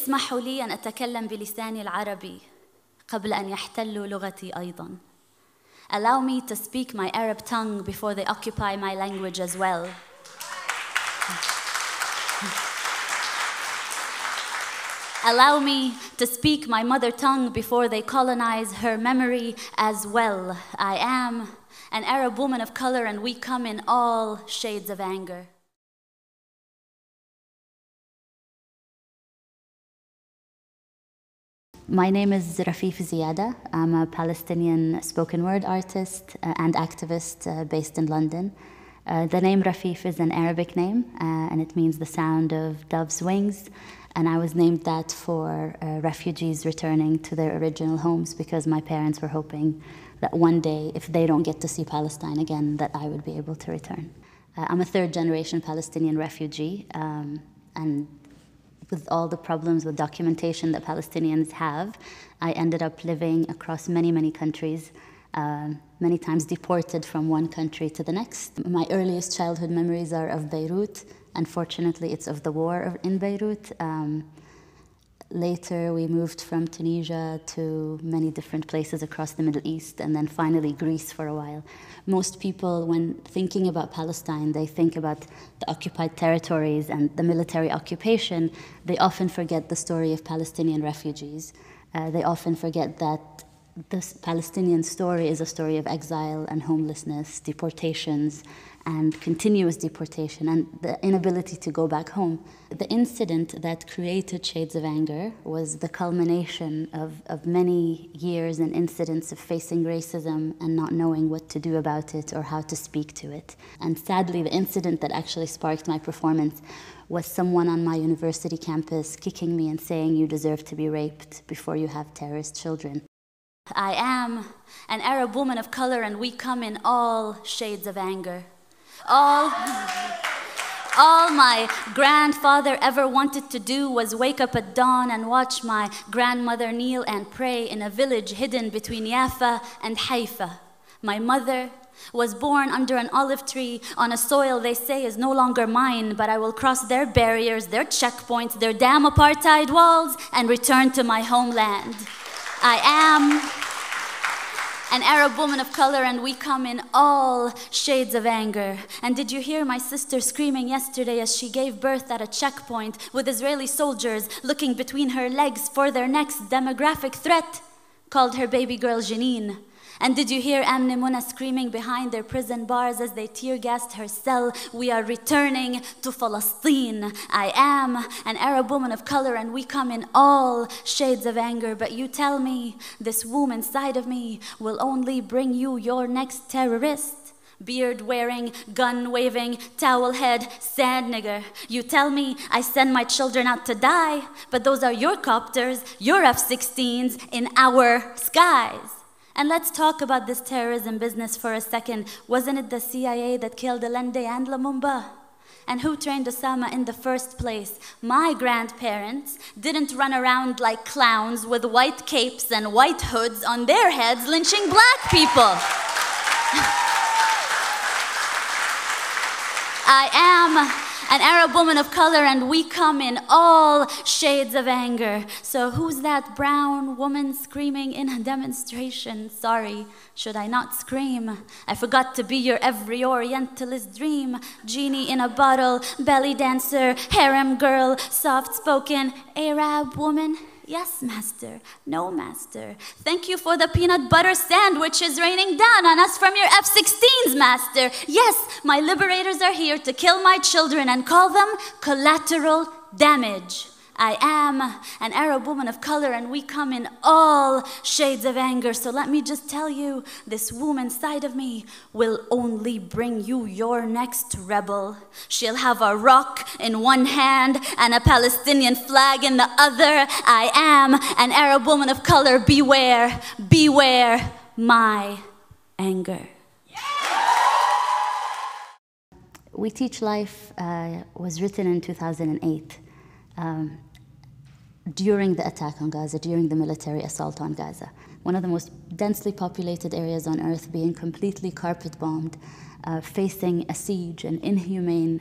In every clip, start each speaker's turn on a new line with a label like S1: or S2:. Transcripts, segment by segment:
S1: اسمحوا لي أن أتكلم بلساني العربي قبل أن يحتلوا لغتي أيضاً. Allow me to speak my Arab tongue before they occupy my language as well. Allow me to speak my mother tongue before they colonize her memory as well. I am an Arab woman of color, and we come in all shades of anger. My name is RAFEEF ZIADAH. I'm a Palestinian spoken word artist and activist based in London. The name RAFEEF is an Arabic name, and it means the sound of dove's wings. And I was named that for refugees returning to their original homes, because my parents were hoping that one day, if they don't get to see Palestine again, that I would be able to return. I'm a third-generation Palestinian refugee, and with all the problems with documentation that Palestinians have, I ended up living across many, many countries, many times deported from one country to the next. My earliest childhood memories are of Beirut. Unfortunately, it's of the war in Beirut. Later, we moved from Tunisia to many different places across the Middle East, and then finally Greece for a while. Most people, when thinking about Palestine, they think about the occupied territories and the military occupation. They often forget the story of Palestinian refugees. They often forget that this Palestinian story is a story of exile and homelessness, deportations, and continuous deportation, and the inability to go back home. The incident that created Shades of Anger was the culmination of many years and incidents of facing racism and not knowing what to do about it or how to speak to it. And sadly, the incident that actually sparked my performance was someone on my university campus kicking me and saying, "You deserve to be raped before you have terrorist children." I am an Arab woman of color, and we come in all shades of anger. All my grandfather ever wanted to do was wake up at dawn and watch my grandmother kneel and pray in a village hidden between Jaffa and Haifa. My mother was born under an olive tree on a soil they say is no longer mine, but I will cross their barriers, their checkpoints, their damn apartheid walls, and return to my homeland. I am an Arab woman of color, and we come in all shades of anger. And did you hear my sister screaming yesterday as she gave birth at a checkpoint with Israeli soldiers looking between her legs for their next demographic threat? Called her baby girl Janine. And did you hear Amne Muna screaming behind their prison bars as they tear-gassed her cell? We are returning to Palestine. I am an Arab woman of color, and we come in all shades of anger. But you tell me this womb inside of me will only bring you your next terrorist. Beard-wearing, gun-waving, towel-head, sand nigger. You tell me I send my children out to die, but those are your copters, your F-16s in our skies. And let's talk about this terrorism business for a second. Wasn't it the CIA that killed Allende and Lumumba? And who trained Osama in the first place? My grandparents didn't run around like clowns with white capes and white hoods on their heads lynching black people. I am an Arab woman of color, and we come in all shades of anger. So who's that brown woman screaming in a demonstration? Sorry, should I not scream? I forgot to be your every Orientalist dream. Genie in a bottle, belly dancer, harem girl, soft-spoken Arab woman. Yes, master. No, master. Thank you for the peanut butter sandwiches raining down on us from your F-16s, master. Yes, my liberators are here to kill my children and call them collateral damage. I am an Arab woman of color, and we come in all shades of anger. So let me just tell you, this womb inside of me will only bring you your next rebel. She'll have a rock in one hand and a Palestinian flag in the other. I am an Arab woman of color. Beware, beware my anger. We Teach Life was written in 2008.
S2: during the attack on Gaza, during the military assault on Gaza. One of the most densely populated areas on earth being completely carpet-bombed, facing a siege, an inhumane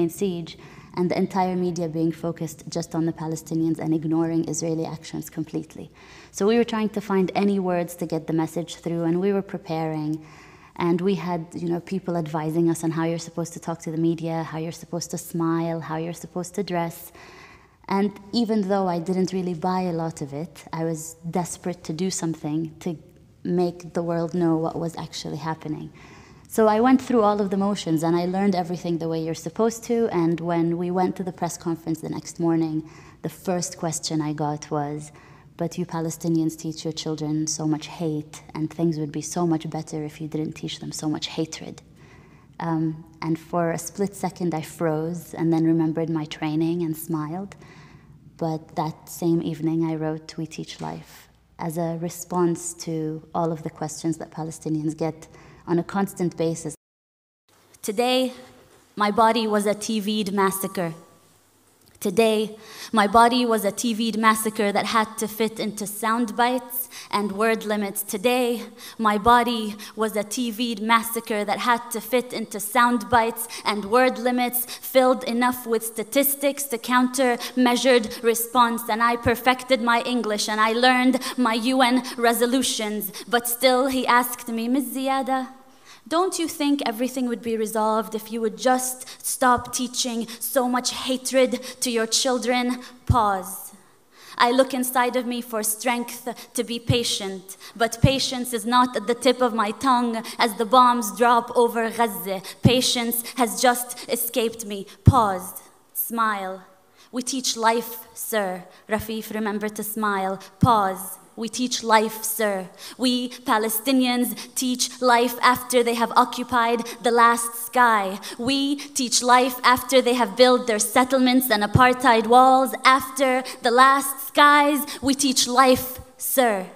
S2: siege, and the entire media being focused just on the Palestinians and ignoring Israeli actions completely. So we were trying to find any words to get the message through, and we were preparing. And we had, people advising us on how you're supposed to talk to the media, how you're supposed to smile, how you're supposed to dress. And even though I didn't really buy a lot of it, I was desperate to do something to make the world know what was actually happening. So I went through all of the motions, and I learned everything the way you're supposed to. And when we went to the press conference the next morning, the first question I got was, "But you Palestinians teach your children so much hate, and things would be so much better if you didn't teach them so much hatred." And for a split second, I froze and then remembered my training and smiled. But that same evening, I wrote "We Teach Life" as a response to all of the questions that Palestinians get on a constant basis.
S1: Today, my body was a TV'd massacre. Today, my body was a TV'd massacre that had to fit into sound bites and word limits. Today, my body was a TV'd massacre that had to fit into sound bites and word limits, filled enough with statistics to counter measured response. And I perfected my English and I learned my UN resolutions. But still, he asked me, "Ms. ZIADAH, don't you think everything would be resolved if you would just stop teaching so much hatred to your children?" Pause. I look inside of me for strength to be patient, but patience is not at the tip of my tongue as the bombs drop over Gaza. Patience has just escaped me. Pause. Smile. "We teach life, sir." RAFEEF, remember to smile. Pause. "We teach life, sir. We Palestinians teach life after they have occupied the last sky. We teach life after they have built their settlements and apartheid walls. After the last skies, we teach life, sir."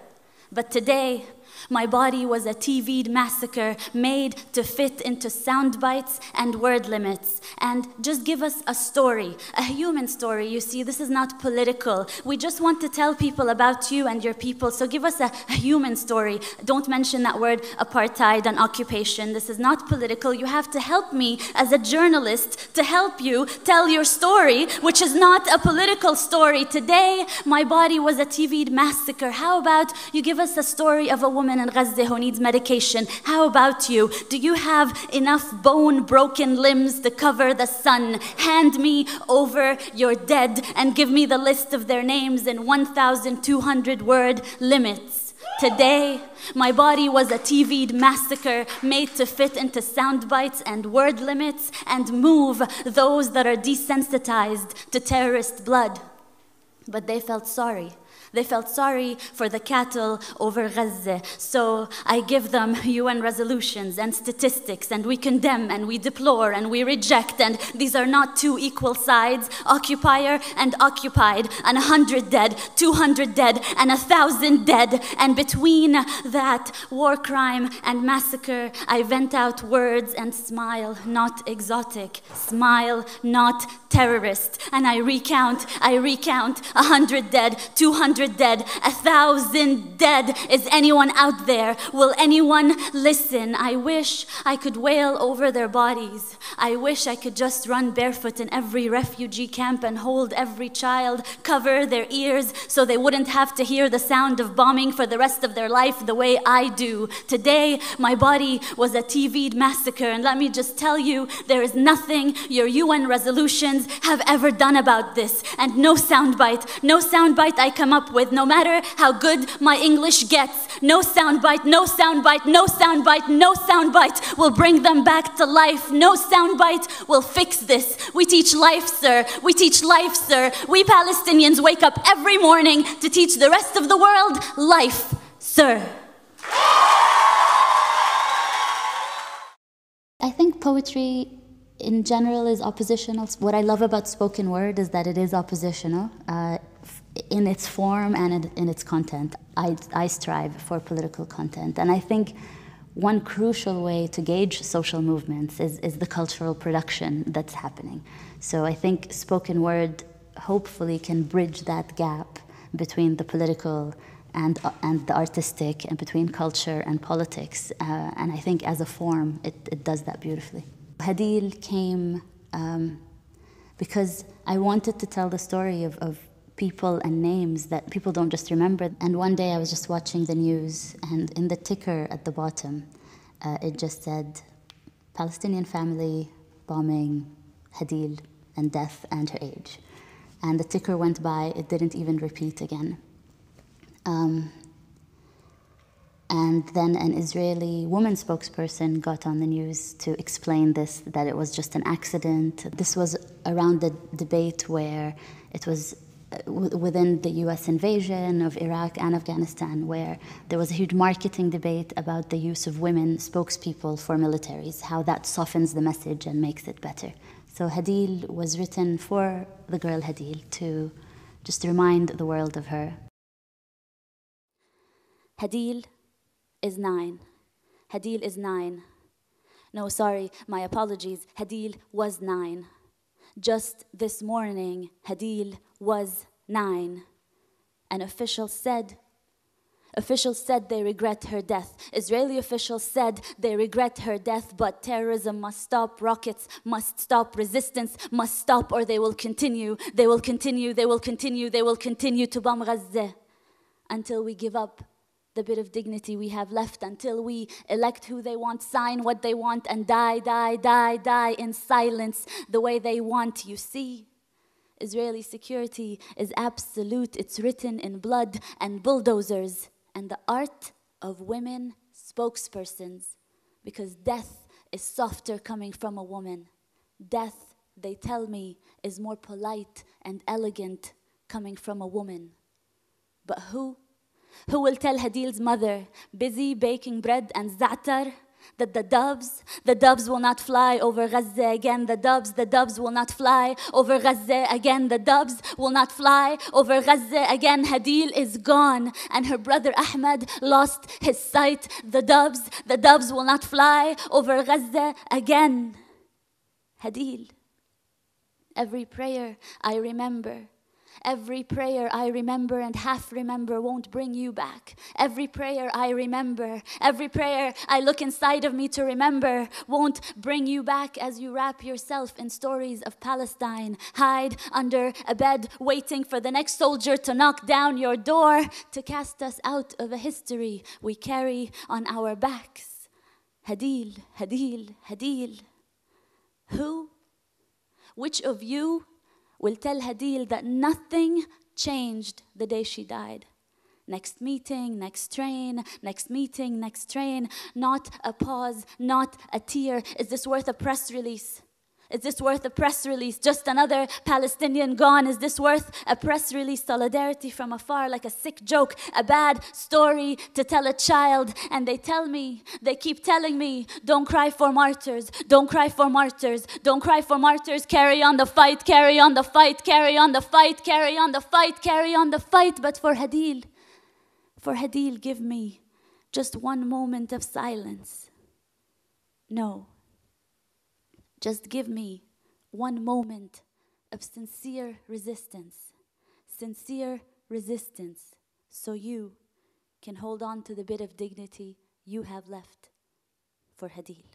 S1: But today, my body was a TV'd massacre made to fit into sound bites and word limits. And just give us a story, a human story. You see, this is not political. We just want to tell people about you and your people. So give us a human story. Don't mention that word apartheid and occupation. This is not political. You have to help me as a journalist to help you tell your story, which is not a political story. Today, my body was a TV'd massacre. How about you give us a story of a woman in Gaza who needs medication? How about you? Do you have enough bone-broken limbs to cover the sun? Hand me over your dead and give me the list of their names in 1,200 word limits. Today, my body was a TV'd massacre made to fit into sound bites and word limits and move those that are desensitized to terrorist blood. But they felt sorry. They felt sorry for the cattle over Gaza. So I give them UN resolutions and statistics, and we condemn and we deplore and we reject. And these are not two equal sides, occupier and occupied, and 100 dead, 200 dead, and 1,000 dead. And between that war crime and massacre, I vent out words and smile, not exotic. Smile, not terrorist. And I recount 100 dead, 200 dead, 1,000 dead. Is anyone out there? Will anyone listen? I wish I could wail over their bodies. I wish I could just run barefoot in every refugee camp and hold every child, cover their ears so they wouldn't have to hear the sound of bombing for the rest of their life the way I do. Today, my body was a TV'd massacre, and let me just tell you, there is nothing your UN resolutions have ever done about this. And no soundbite I come up with, no matter how good my English gets, no soundbite will bring them back to life. No soundbite will fix this. We teach life, sir. We teach life, sir. We Palestinians wake up every morning to teach the rest of the world life, sir.
S2: I think poetry in general is oppositional. What I love about spoken word is that it is oppositional in its form and in its content. I strive for political content, and I think one crucial way to gauge social movements is the cultural production that's happening. So I think spoken word hopefully can bridge that gap between the political and the artistic, and between culture and politics. And I think as a form, it does that beautifully. Hadil came because I wanted to tell the story of people and names that people don't just remember. And one day I was just watching the news, and in the ticker at the bottom, it just said, Palestinian family, bombing, Hadil, and death and her age. And the ticker went by, it didn't even repeat again. And then an Israeli woman spokesperson got on the news to explain this, that it was just an accident. This was around the debate where it was within the US invasion of Iraq and Afghanistan, where there was a huge marketing debate about the use of women spokespeople for militaries, how that softens the message and makes it better. So Hadil was written for the girl Hadil to just remind the world of her.
S1: Hadil is 9. Hadil is 9. No, sorry, my apologies. Hadil was 9. Just this morning, Hadil was 9. An official said they regret her death. Israeli officials said they regret her death, but terrorism must stop, rockets must stop, resistance must stop, or they will continue, they will continue, they will continue, they will continue to bomb Gaza until we give up the bit of dignity we have left, until we elect who they want, sign what they want, and die in silence the way they want. You see, Israeli security is absolute. It's written in blood and bulldozers and the art of women spokespersons, because death is softer coming from a woman. Death, they tell me, is more polite and elegant coming from a woman. But who? Who will tell Hadil's mother, busy baking bread and za'atar, that the doves will not fly over Gaza again. The doves will not fly over Gaza again. The doves will not fly over Gaza again. Hadil is gone, and her brother Ahmed lost his sight. The doves will not fly over Gaza again. Hadil, every prayer I remember, every prayer I remember and half remember won't bring you back. Every prayer I remember, every prayer I look inside of me to remember won't bring you back as you wrap yourself in stories of Palestine. Hide under a bed waiting for the next soldier to knock down your door to cast us out of a history we carry on our backs. Hadil, Hadil, Hadil. Who? Which of you will tell Hadil that nothing changed the day she died? Next meeting, next train, next meeting, next train. Not a pause, not a tear. Is this worth a press release? Is this worth a press release? Just another Palestinian gone. Is this worth a press release? Solidarity from afar, like a sick joke, a bad story to tell a child. And they tell me, they keep telling me, don't cry for martyrs, don't cry for martyrs, don't cry for martyrs. Carry on the fight, carry on the fight, carry on the fight, carry on the fight, carry on the fight. But for Hadil, give me just one moment of silence. No. Just give me one moment of sincere resistance, so you can hold on to the bit of dignity you have left for Hadil.